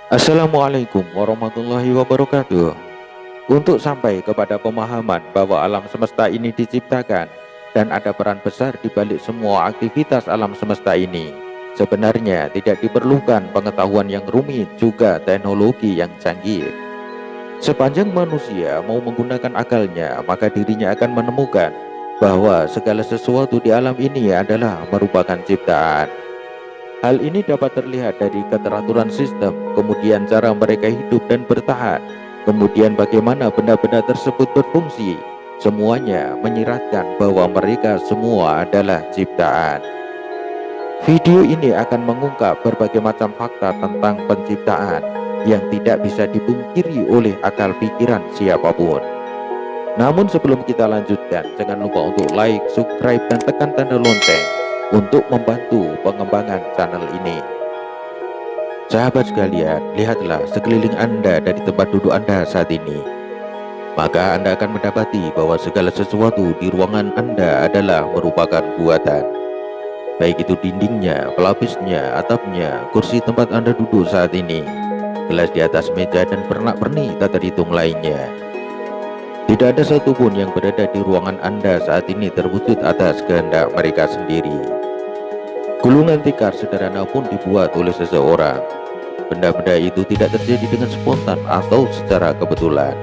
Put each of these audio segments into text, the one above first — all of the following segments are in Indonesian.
Assalamualaikum warahmatullahi wabarakatuh. Untuk sampai kepada pemahaman bahwa alam semesta ini diciptakan dan ada peran besar di balik semua aktivitas alam semesta ini, sebenarnya tidak diperlukan pengetahuan yang rumit juga teknologi yang canggih. Sepanjang manusia mau menggunakan akalnya, maka dirinya akan menemukan bahwa segala sesuatu di alam ini adalah merupakan ciptaan. Hal ini dapat terlihat dari keteraturan sistem, kemudian cara mereka hidup dan bertahan, kemudian bagaimana benda-benda tersebut berfungsi. Semuanya menyiratkan bahwa mereka semua adalah ciptaan. Video ini akan mengungkap berbagai macam fakta tentang penciptaan yang tidak bisa dipungkiri oleh akal pikiran siapapun. Namun sebelum kita lanjutkan, jangan lupa untuk like, subscribe, dan tekan tanda lonceng untuk membantu pengembangan channel ini. Sahabat sekalian, lihatlah sekeliling Anda dari tempat duduk Anda saat ini. Maka Anda akan mendapati bahwa segala sesuatu di ruangan Anda adalah merupakan buatan. Baik itu dindingnya, pelapisnya, atapnya, kursi tempat Anda duduk saat ini, gelas di atas meja, dan pernak-pernik tak terhitung lainnya. Tidak ada satupun yang berada di ruangan Anda saat ini terwujud atas kehendak mereka sendiri. Gulungan tikar sederhana pun dibuat oleh seseorang. Benda-benda itu tidak terjadi dengan spontan atau secara kebetulan.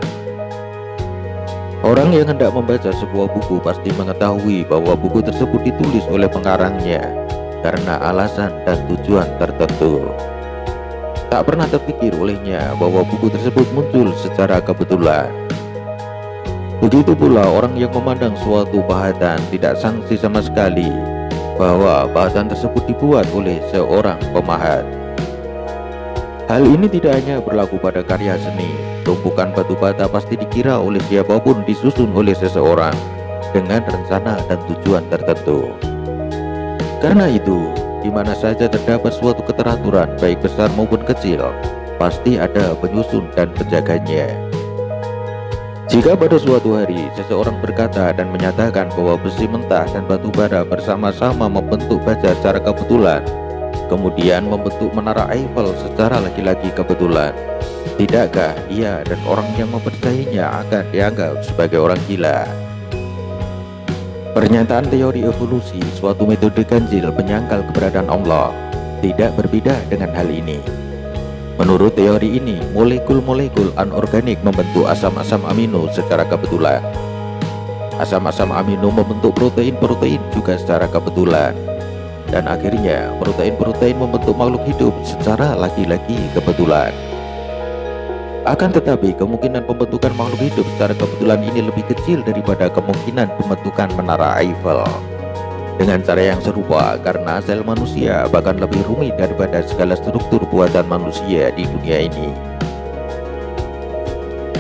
Orang yang hendak membaca sebuah buku pasti mengetahui bahwa buku tersebut ditulis oleh pengarangnya karena alasan dan tujuan tertentu. Tak pernah terpikir olehnya bahwa buku tersebut muncul secara kebetulan. Begitu pula orang yang memandang suatu bahan tidak sangsi sama sekali bahwa bahan tersebut dibuat oleh seorang pemahat. Hal ini tidak hanya berlaku pada karya seni. Tumpukan batu bata pasti dikira oleh siapapun disusun oleh seseorang dengan rencana dan tujuan tertentu. Karena itu, di mana saja terdapat suatu keteraturan baik besar maupun kecil, pasti ada penyusun dan penjaganya. Jika pada suatu hari seseorang berkata dan menyatakan bahwa besi mentah dan batu bara bersama-sama membentuk baja secara kebetulan, kemudian membentuk menara Eiffel secara lagi-lagi kebetulan, tidakkah ia dan orang yang mempercayainya akan dianggap sebagai orang gila? Pernyataan teori evolusi, suatu metode ganjil penyangkal keberadaan Allah, tidak berbeda dengan hal ini. Menurut teori ini, molekul-molekul anorganik membentuk asam-asam amino secara kebetulan. Asam-asam amino membentuk protein-protein juga secara kebetulan. Dan akhirnya, protein-protein membentuk makhluk hidup secara lagi-lagi kebetulan. Akan tetapi, kemungkinan pembentukan makhluk hidup secara kebetulan ini lebih kecil daripada kemungkinan pembentukan menara Eiffel. Dengan cara yang serupa, karena sel manusia bahkan lebih rumit daripada segala struktur buatan manusia di dunia ini.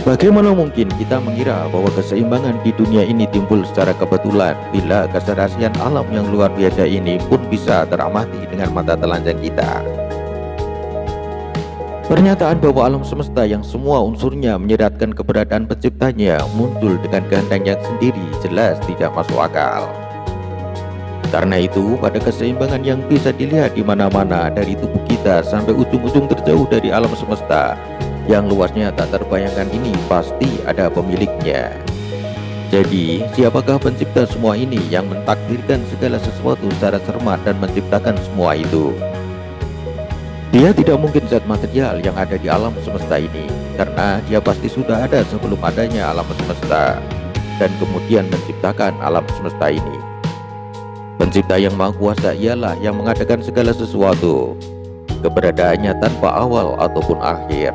Bagaimana mungkin kita mengira bahwa keseimbangan di dunia ini timbul secara kebetulan bila keserasian alam yang luar biasa ini pun bisa teramati dengan mata telanjang kita? Pernyataan bahwa alam semesta yang semua unsurnya menyiratkan keberadaan penciptanya muncul dengan kehendaknya sendiri jelas tidak masuk akal. Karena itu, pada keseimbangan yang bisa dilihat di mana-mana dari tubuh kita sampai ujung-ujung terjauh dari alam semesta yang luasnya tak terbayangkan ini pasti ada pemiliknya. Jadi, siapakah pencipta semua ini yang mentakdirkan segala sesuatu secara cermat dan menciptakan semua itu? Dia tidak mungkin zat material yang ada di alam semesta ini, karena dia pasti sudah ada sebelum adanya alam semesta dan kemudian menciptakan alam semesta ini. Pencipta yang Maha Kuasa ialah yang mengadakan segala sesuatu, keberadaannya tanpa awal ataupun akhir.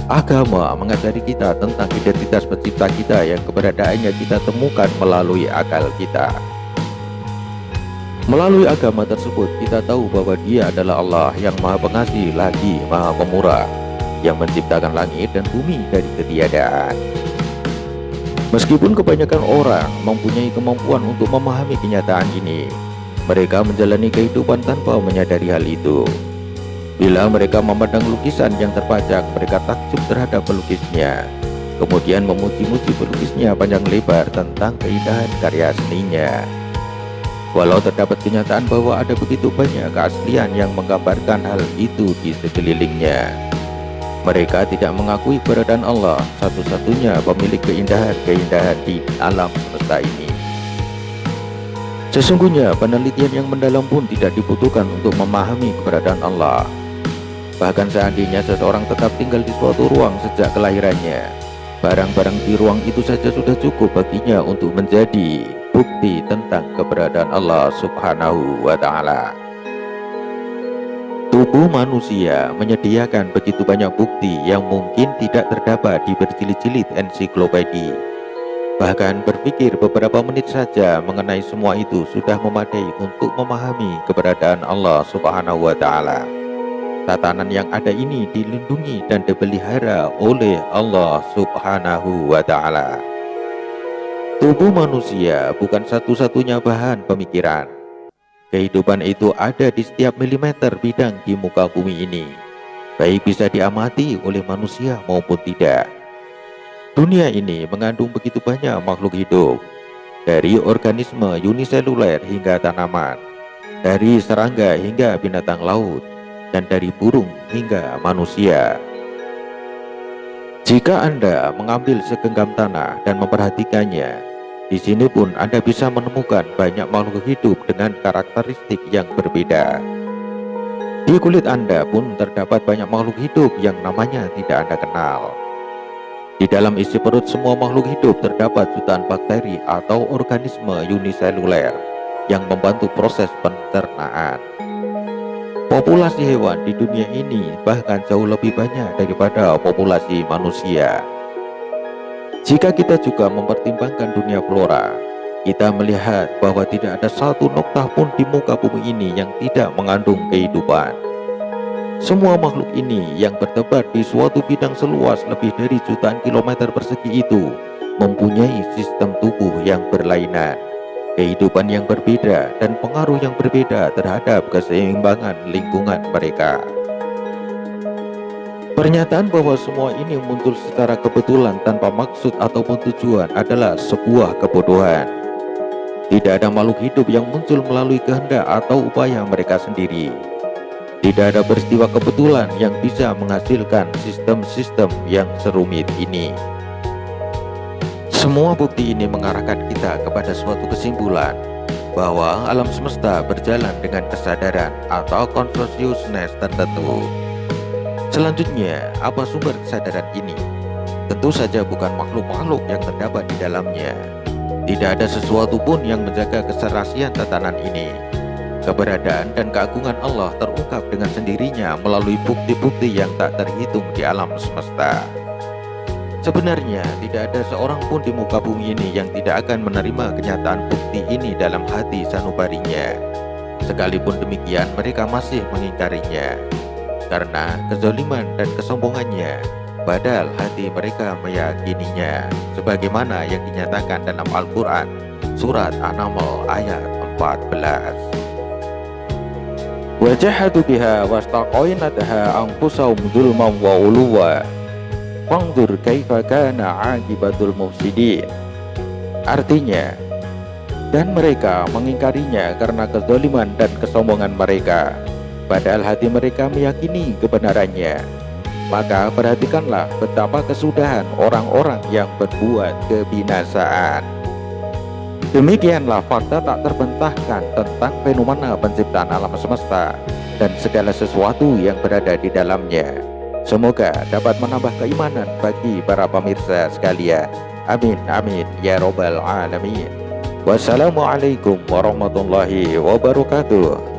Agama mengajari kita tentang identitas pencipta kita yang keberadaannya kita temukan melalui akal kita. Melalui agama tersebut kita tahu bahwa Dia adalah Allah yang Maha Pengasih lagi Maha Pemurah, yang menciptakan langit dan bumi dari ketiadaan. Meskipun kebanyakan orang mempunyai kemampuan untuk memahami kenyataan ini, mereka menjalani kehidupan tanpa menyadari hal itu. Bila mereka memandang lukisan yang terpajang, mereka takjub terhadap pelukisnya, kemudian memuji-muji pelukisnya panjang lebar tentang keindahan karya seninya. Walau terdapat kenyataan bahwa ada begitu banyak keaslian yang menggambarkan hal itu di sekelilingnya, mereka tidak mengakui keberadaan Allah, satu-satunya pemilik keindahan-keindahan di alam semesta ini. Sesungguhnya penelitian yang mendalam pun tidak dibutuhkan untuk memahami keberadaan Allah. Bahkan seandainya seseorang tetap tinggal di suatu ruang sejak kelahirannya, barang-barang di ruang itu saja sudah cukup baginya untuk menjadi bukti tentang keberadaan Allah Subhanahu wa Ta'ala. Tubuh manusia menyediakan begitu banyak bukti yang mungkin tidak terdapat di berjilid-jilid ensiklopedi. Bahkan berpikir beberapa menit saja mengenai semua itu sudah memadai untuk memahami keberadaan Allah Subhanahu wa Ta'ala. Tatanan yang ada ini dilindungi dan dipelihara oleh Allah Subhanahu wa Ta'ala. Tubuh manusia bukan satu-satunya bahan pemikiran. Kehidupan itu ada di setiap milimeter bidang di muka bumi ini, baik bisa diamati oleh manusia maupun tidak. Dunia ini mengandung begitu banyak makhluk hidup, dari organisme uniseluler hingga tanaman, dari serangga hingga binatang laut, dan dari burung hingga manusia. Jika Anda mengambil segenggam tanah dan memperhatikannya, di sini pun Anda bisa menemukan banyak makhluk hidup dengan karakteristik yang berbeda. Di kulit Anda pun terdapat banyak makhluk hidup yang namanya tidak Anda kenal. Di dalam isi perut semua makhluk hidup terdapat jutaan bakteri atau organisme uniseluler yang membantu proses pencernaan. Populasi hewan di dunia ini bahkan jauh lebih banyak daripada populasi manusia. Jika kita juga mempertimbangkan dunia flora, kita melihat bahwa tidak ada satu noktah pun di muka bumi ini yang tidak mengandung kehidupan. Semua makhluk ini yang bertebar di suatu bidang seluas lebih dari jutaan kilometer persegi itu mempunyai sistem tubuh yang berlainan, kehidupan yang berbeda, dan pengaruh yang berbeda terhadap keseimbangan lingkungan mereka. Pernyataan bahwa semua ini muncul secara kebetulan tanpa maksud ataupun tujuan adalah sebuah kebodohan. Tidak ada makhluk hidup yang muncul melalui kehendak atau upaya mereka sendiri. Tidak ada peristiwa kebetulan yang bisa menghasilkan sistem-sistem yang serumit ini. Semua bukti ini mengarahkan kita kepada suatu kesimpulan bahwa alam semesta berjalan dengan kesadaran atau consciousness tertentu. Selanjutnya, apa sumber kesadaran ini? Tentu saja bukan makhluk-makhluk yang terdapat di dalamnya. Tidak ada sesuatu pun yang menjaga keserasian tatanan ini. Keberadaan dan keagungan Allah terungkap dengan sendirinya melalui bukti-bukti yang tak terhitung di alam semesta. Sebenarnya, tidak ada seorang pun di muka bumi ini yang tidak akan menerima kenyataan bukti ini dalam hati sanubarinya. Sekalipun demikian, mereka masih mengingkarinya karena kezaliman dan kesombongannya, padahal hati mereka meyakininya, sebagaimana yang dinyatakan dalam Al-Quran surat An-Naml ayat 14. Wajahadu biha wastaqainatha anfusahum dzulman wa uluwa fanzur kaifa kana aqibatul mufsidin. Artinya, dan mereka mengingkarinya karena kezaliman dan kesombongan mereka, padahal hati mereka meyakini kebenarannya. Maka perhatikanlah betapa kesudahan orang-orang yang berbuat kebinasaan. Demikianlah fakta tak terbantahkan tentang fenomena penciptaan alam semesta dan segala sesuatu yang berada di dalamnya. Semoga dapat menambah keimanan bagi para pemirsa sekalian. Amin amin ya robbal alamin. Wassalamualaikum warahmatullahi wabarakatuh.